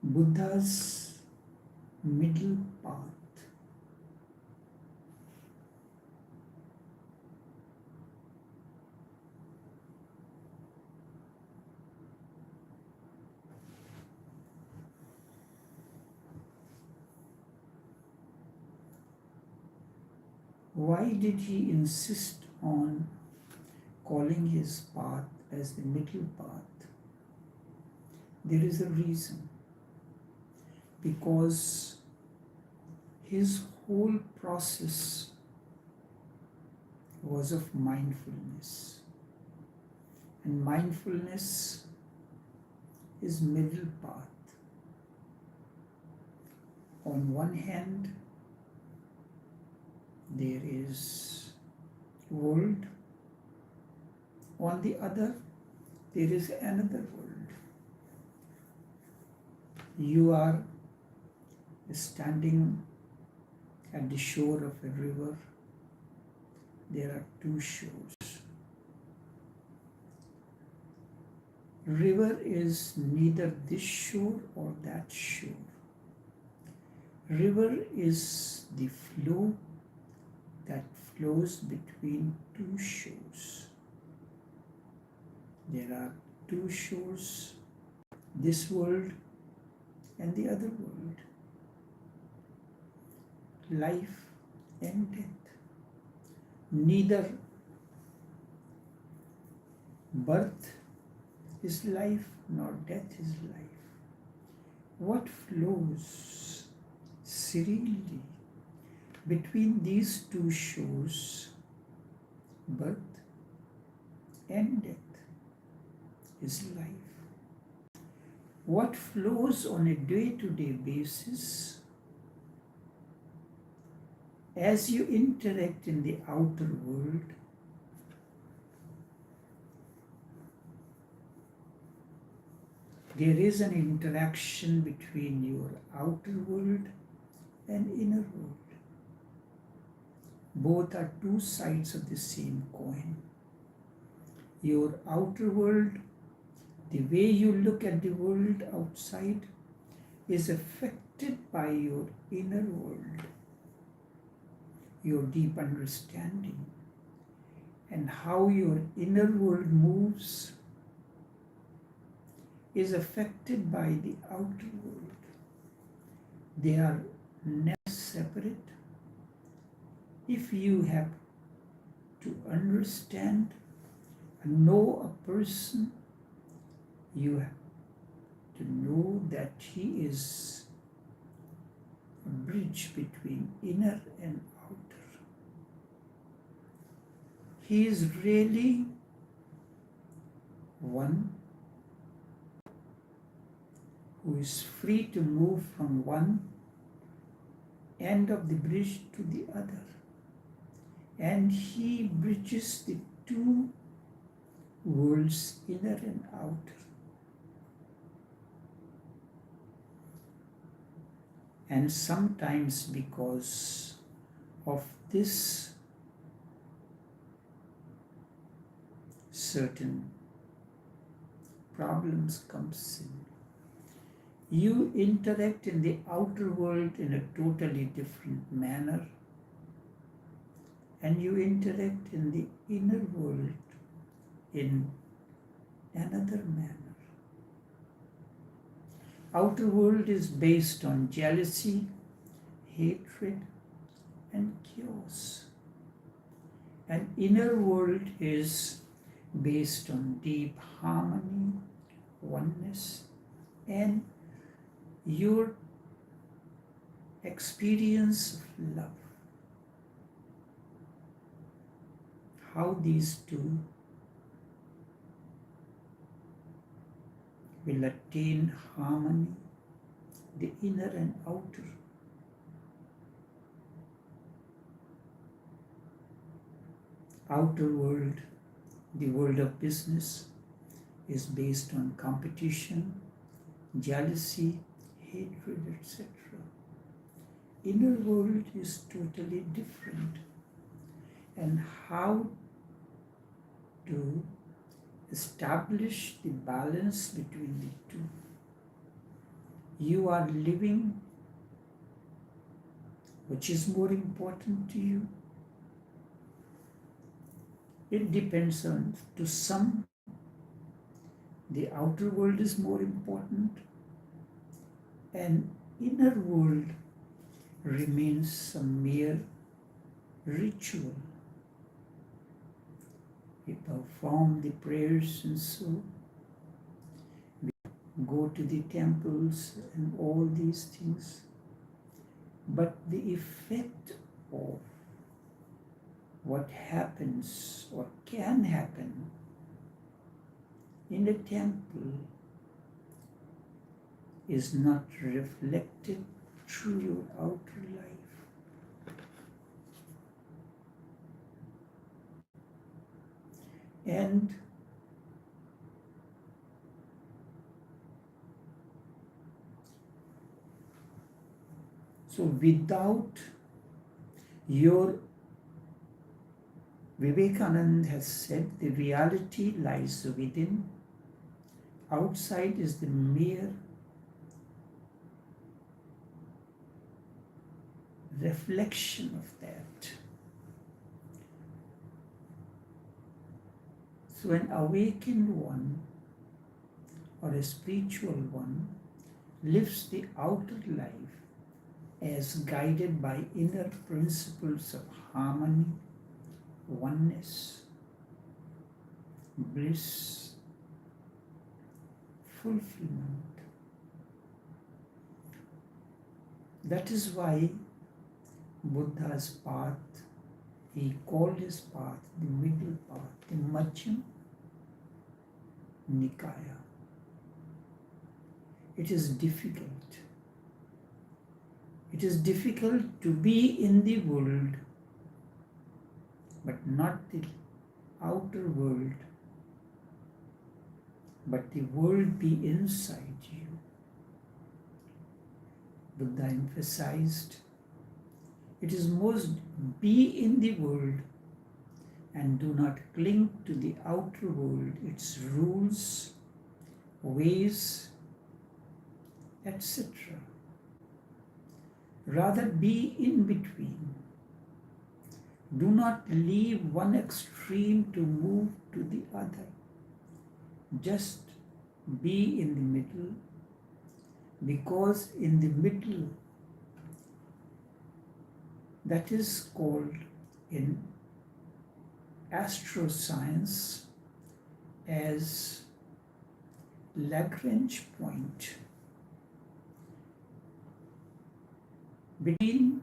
Buddha's middle path. Why did he insist on calling his path as the middle path? There is a reason. Because his whole process was of mindfulness. And mindfulness is middle path. On one hand, there is world. On the other, there is another world. You are standing at the shore of a river. There are two shores. River is neither this shore or that shore. River is the flow that flows between two shores. There are two shores, this world and the other world. Life and death. Neither birth is life nor death is life. What flows serenely between these two shores, birth and death, is life. What flows on a day-to-day basis as you interact in the outer world there is an interaction between your outer world and inner world. Both are two sides of the same coin. Your outer world, the way you look at the world outside, is affected by your inner world. Your deep understanding and how your inner world moves is affected by the outer world. They are never separate. If you have to understand and know a person, you have to know that he is a bridge between inner and outer. He is really one who is free to move from one end of the bridge to the other. And he bridges the two worlds, inner and outer. And sometimes because of this, certain problems comes in. You interact in the outer world in a totally different manner, and you interact in the inner world in another manner. Outer world is based on jealousy, hatred, and chaos. And inner world is based on deep harmony, oneness, and your experience of love. How these two will attain harmony, the inner and outer. Outer world, the world of business, is based on competition, jealousy, hatred, etc. Inner world is totally different. And how to establish the balance between the two? you are living? Which is more important to you? It depends on, to some, the outer world is more important, and inner world remains some mere ritual. We perform the prayers and so we go to the temples and all these things. But the effect of what happens or can happen in a temple is not reflected through your outer life. And so without your, Vivekananda has said, the reality lies within. Outside is the mere reflection of that. So an awakened one or a spiritual one lives the outer life as guided by inner principles of harmony, oneness, bliss, fulfillment. That is why Buddha's path, he called his path the middle path, the Majjhima Nikaya. It is difficult. It is difficult to be in the world, but not the outer world, but the world be inside you. Buddha emphasized, it is most be in the world and do not cling to the outer world, its rules, ways, etc. Rather be in between. Do not leave one extreme to move to the other. Just be in the middle, because in the middle, that is called in astroscience as Lagrange point. Between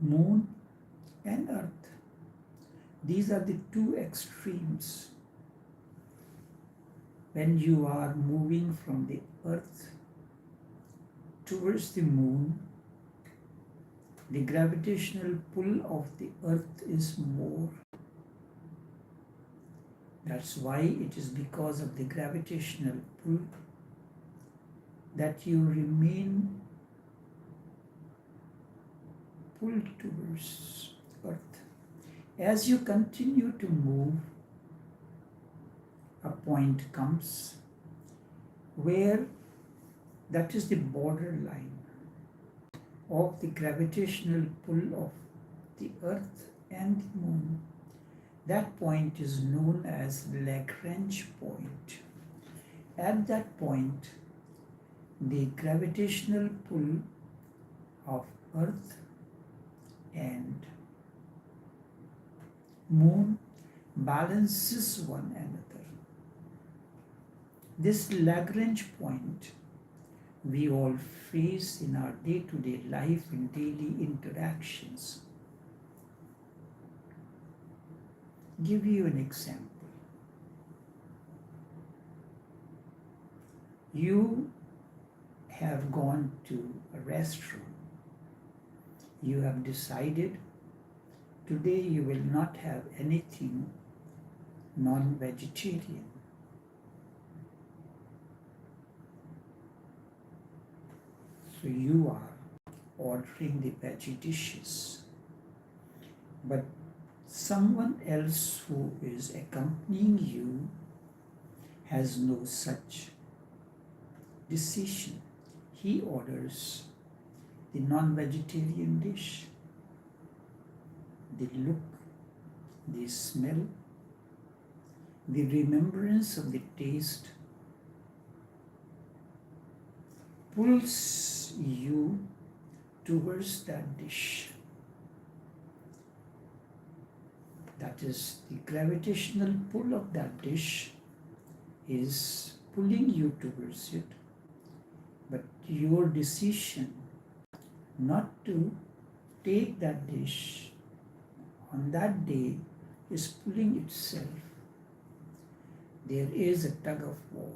moon and earth. These are the two extremes. When you are moving from the earth towards the moon, the gravitational pull of the earth is more. That's why it is because of the gravitational pull that you remain pulled towards earth. As you continue to move, a point comes where that is the borderline of the gravitational pull of the earth and the moon. That point is known as Lagrange point. At that point, the gravitational pull of earth and moon balances one another. This Lagrange point we all face in our day-to-day life, in daily interactions. Give you an example. You have gone to a restaurant. You have decided today you will not have anything non-vegetarian. So you are ordering the veggie dishes. But someone else who is accompanying you has no such decision. He orders the non-vegetarian dish, the look, the smell, the remembrance of the taste pulls you towards that dish. That is, the gravitational pull of that dish is pulling you towards it, but your decision not to take that dish on that day is pulling itself. There is a tug of war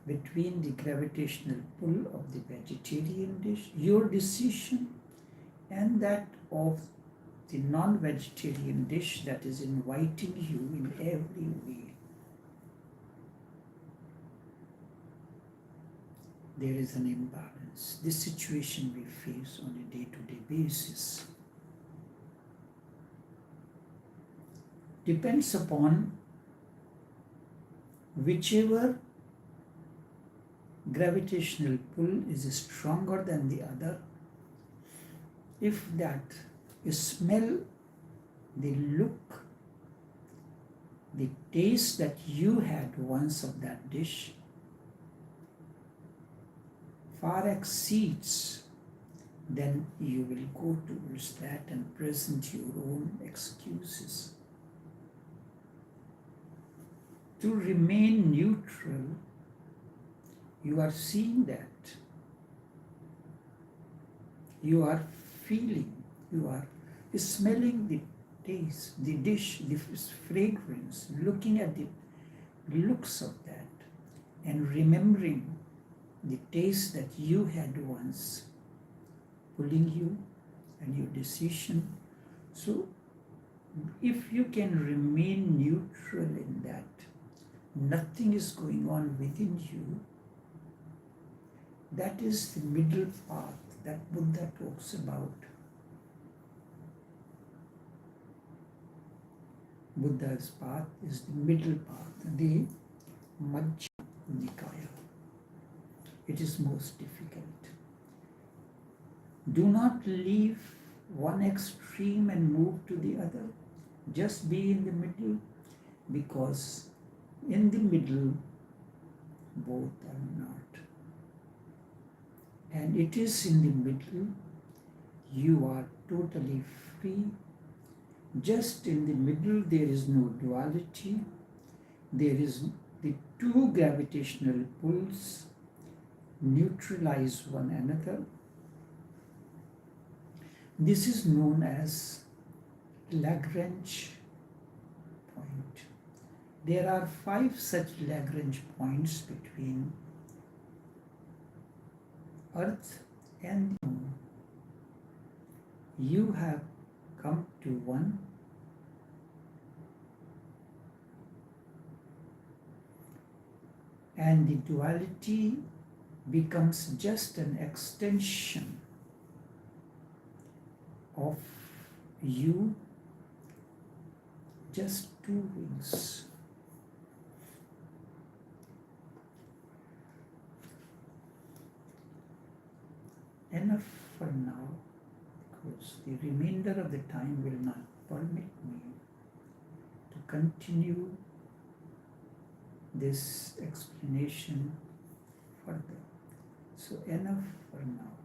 between the gravitational pull of the vegetarian dish, your decision, and that of the non-vegetarian dish that is inviting you in every way. There is an imbalance. This situation we face on a day-to-day basis depends upon whichever gravitational pull is stronger than the other. If that smell, the look, the taste that you had once of that dish far exceeds, then you will go towards that and present your own excuses. To remain neutral, you are seeing that. You are feeling, you are smelling the taste, the dish, the fragrance, looking at the looks of that, and remembering the taste that you had once, pulling you and your decision. So, if you can remain neutral in that, nothing is going on within you, that is the middle path that Buddha talks about. Buddha's path is the middle path, the Majjhima Nikaya. It is most difficult. Do not leave one extreme and move to the other. Just be in the middle, because in the middle, both are not. And it is in the middle, you are totally free. Just in the middle, there is no duality. There is the two gravitational pulls neutralize one another. This is known as Lagrange point. There are 5 such Lagrange points between Earth and the Moon. You have come to one, and the duality becomes just an extension of you, just 2 wings. Enough for now, because the remainder of the time will not permit me to continue this explanation further. So enough for now.